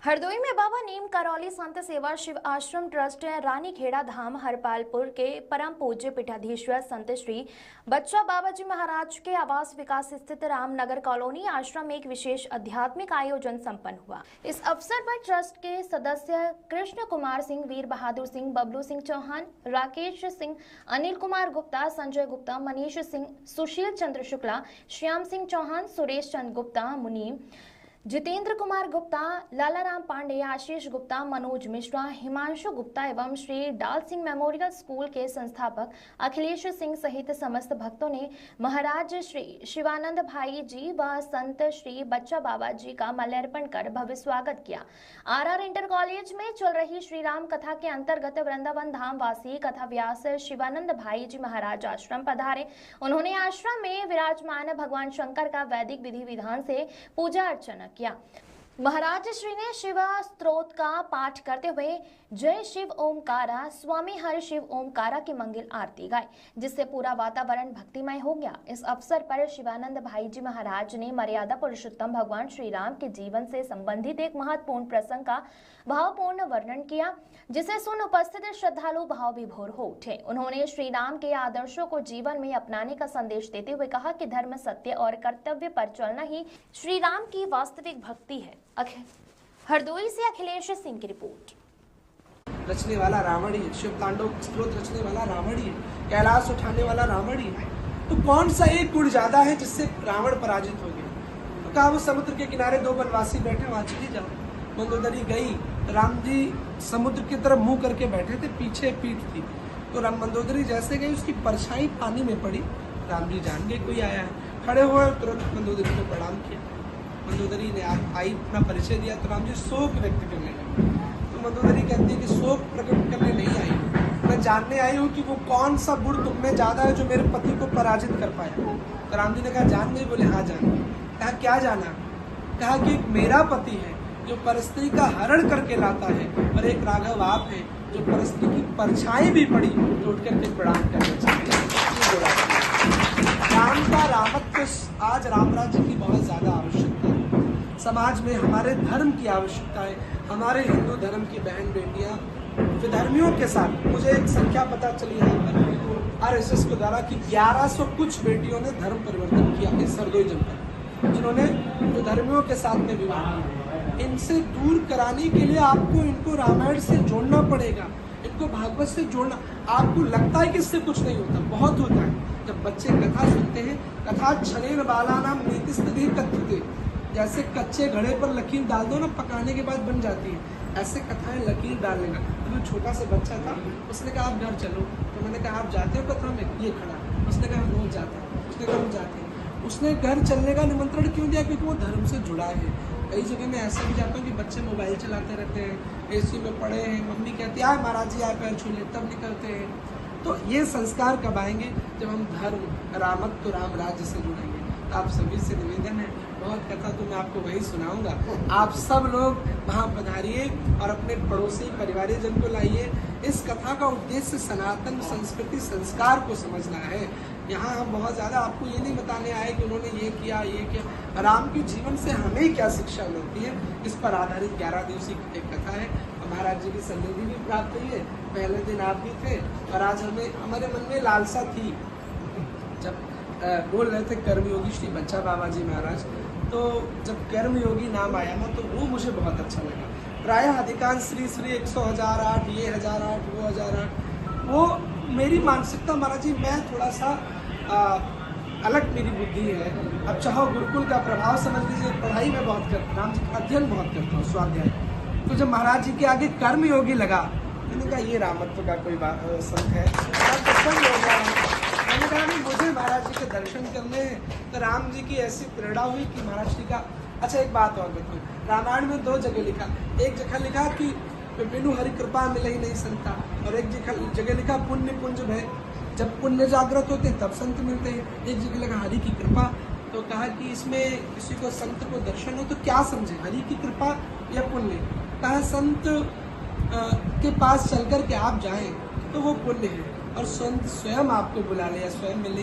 हरदोई में बाबा नीम करौली संत सेवा शिव आश्रम ट्रस्ट रानी खेड़ा धाम हरपालपुर के परम पूज्य पीठाधीश्वर संत श्री बच्चा बाबा जी महाराज के आवास विकास स्थित रामनगर कॉलोनी आश्रम में एक विशेष आध्यात्मिक आयोजन संपन्न हुआ। इस अवसर पर ट्रस्ट के सदस्य कृष्ण कुमार सिंह, वीर बहादुर सिंह, बबलू सिंह चौहान, राकेश सिंह, अनिल कुमार गुप्ता, संजय गुप्ता, मनीष सिंह, सुशील चंद्र शुक्ला, श्याम सिंह चौहान, सुरेश चंद्र गुप्ता, मुनीम, जितेंद्र कुमार गुप्ता, लालाराम पांडे, आशीष गुप्ता, मनोज मिश्रा, हिमांशु गुप्ता एवं श्री डाल सिंह मेमोरियल स्कूल के संस्थापक अखिलेश सिंह सहित समस्त भक्तों ने महाराज श्री शिवानंद भाई जी व संत श्री बच्चा बाबा जी का माल्यार्पण कर भव्य स्वागत किया। आरआर इंटर कॉलेज में चल रही श्री राम कथा के अंतर्गत वृंदावन धाम वासी कथा व्यास शिवानंद भाई जी महाराज आश्रम पधारे। उन्होंने आश्रम में विराजमान भगवान शंकर का वैदिक विधि विधान से पूजा अर्चना किया। महाराज श्री ने शिव स्तोत्र का पाठ करते हुए जय शिव ओमकारा स्वामी हर शिव ओमकारा की मंगल आरती गाई, जिससे पूरा वातावरण भक्तिमय हो गया। इस अवसर पर शिवानंद भाई जी महाराज ने मर्यादा पुरुषोत्तम भगवान श्री राम के जीवन से संबंधित एक महत्वपूर्ण प्रसंग का भावपूर्ण वर्णन किया, जिसे सुन उपस्थित श्रद्धालु भाव विभोर हो उठे। उन्होंने श्री राम के आदर्शों को जीवन में अपनाने का संदेश देते हुए कहा कि धर्म, सत्य और कर्तव्य पर चलना ही श्री राम की वास्तविक भक्ति है। हरदोई से अखिलेश सिंह की रिपोर्ट। रचने वाला रावण ही है, शिव तांडव स्तोत्र रचने वाला रावण ही है, कैलाश उठाने वाला रावण ही है। तो कौन सा एक गुण ज्यादा है जिससे रावण पराजित हो गया? तो कहा वो समुद्र के किनारे दो वनवासी बैठे, वहां चली जाओ। मंदोदरी गई, राम जी समुद्र की तरफ मुंह करके बैठे थे, पीछे पीठ थी। तो राम मंदोदरी जैसे गई, उसकी परछाई पानी में पड़ी। राम जी जान गए कोई आया है, खड़े हुए, तुरंत मंदोदरी को प्रणाम किया। मंदोदरी ने आई अपना परिचय दिया तो राम जी शोक व्यक्त करने लगे। तो मंदोदरी कहती है कि शोक प्रकट करने नहीं आई, मैं जानने आई हूँ कि वो कौन सा गुण तुम में ज्यादा है जो मेरे पति को पराजित कर पाया। तो राम जी ने कहा जान गई? बोले हाँ जान। कहा क्या जाना? कहा कि एक मेरा पति है जो परस्त्री का हरण करके लाता है, और एक राघव आप है जो परस्त्री की परछाई भी पड़ी तो उठ करके प्रणाम करना चाहिए। राम का रामत्व आज राम राज्य की बहुत ज्यादा आवश्यकता है। समाज में हमारे धर्म की आवश्यकता है। हमारे हिंदू धर्म की बहन बेटियां विधर्मियों के साथ, मुझे एक संख्या पता चली यहाँ पर आरएसएस के द्वारा कि 1100 कुछ बेटियों ने धर्म परिवर्तन किया इस हरदोई जनपद, जिन्होंने विधर्मियों के साथ में विवाह किया। इनसे दूर कराने के लिए आपको इनको रामायण से जोड़ना पड़ेगा, इनको भागवत से जोड़ना। आपको लगता है कि इससे कुछ नहीं होता, बहुत होता है। जब बच्चे कथा सुनते हैं, कथा छनेन बालानाम नीतिस्तदि कथ्यते, जैसे कच्चे घड़े पर लकीर डाल दो ना, पकाने के बाद बन जाती है, ऐसे कथाएं लकीर डालने का। तो छोटा सा बच्चा था, उसने कहा आप घर चलो। तो मैंने कहा आप जाते हो कथा में? ये खड़ा। उसने कहा रोज जाते हैं। उसने कहा हम जाते हैं। उसने घर चलने का निमंत्रण क्यों दिया? क्योंकि वो धर्म से जुड़ा है। कई जगह मैं ऐसे भी जाता हूँ कि बच्चे मोबाइल चलाते रहते हैं, एसी में पड़े हैं, मम्मी कहती है महाराज जी आए पैर छू ले, तब निकलते हैं। तो ये संस्कार कब आएंगे? जब हम धर्म, रामत्व, राम राज्य से जुड़ेंगे। तो आप सभी से निवेदन है, बहुत कथा तो मैं आपको वही सुनाऊंगा, आप सब लोग वहाँ पधारिए और अपने पड़ोसी परिवारजन को लाइए। इस कथा का उद्देश्य सनातन संस्कृति संस्कार को समझना है। यहाँ हम बहुत ज़्यादा आपको ये नहीं बताने आए कि उन्होंने ये किया ये किया। राम के जीवन से हमें क्या शिक्षा मिलती है, इस पर आधारित 11 दिवसीय एक कथा है। महाराज जी की सन्निधि भी प्राप्त हुई है। पहले दिन आप भी थे, और आज हमारे मन में लालसा थी। जब बोल रहे थे कर्मयोगी श्री बच्चा बाबा जी महाराज, तो जब कर्मयोगी नाम आया ना, तो वो मुझे बहुत अच्छा लगा। प्रायः अधिकांश श्री 100,008, ये 1008, वो 1008, वो मेरी मानसिकता महाराज जी, मैं थोड़ा सा अलग मेरी बुद्धि है। अब चाहो गुरुकुल का प्रभाव समझ लीजिए, पढ़ाई में बहुत करता हूँ, राम जी का अध्ययन बहुत करता हूँ, स्वाध्याय। तो जब महाराज जी के आगे कर्मयोगी लगा, मैंने कहा ये रामत्व का कोई संत है। मैंने कहा नहीं, मुझे महाराज जी के दर्शन करने हैं। तो राम जी की ऐसी प्रेरणा हुई कि महाराज जी का। अच्छा एक बात और बताऊँ, रामायण में 2 जगह लिखा, एक जगह लिखा कि बिनु हरि कृपा मिले ही नहीं संता, और एक जगह लिखा पुण्य पुंज भय, जब पुण्य जागृत होते तब संत मिलते हैं। एक जगह लगा हरि की कृपा। तो कहा कि इसमें किसी को संत को दर्शन हो तो क्या समझे, हरि की कृपा या पुण्य? कहा संत के पास चल कर के आप जाएं तो वो पुण्य है, और संत स्वयं आपको बुला ले या स्वयं मिले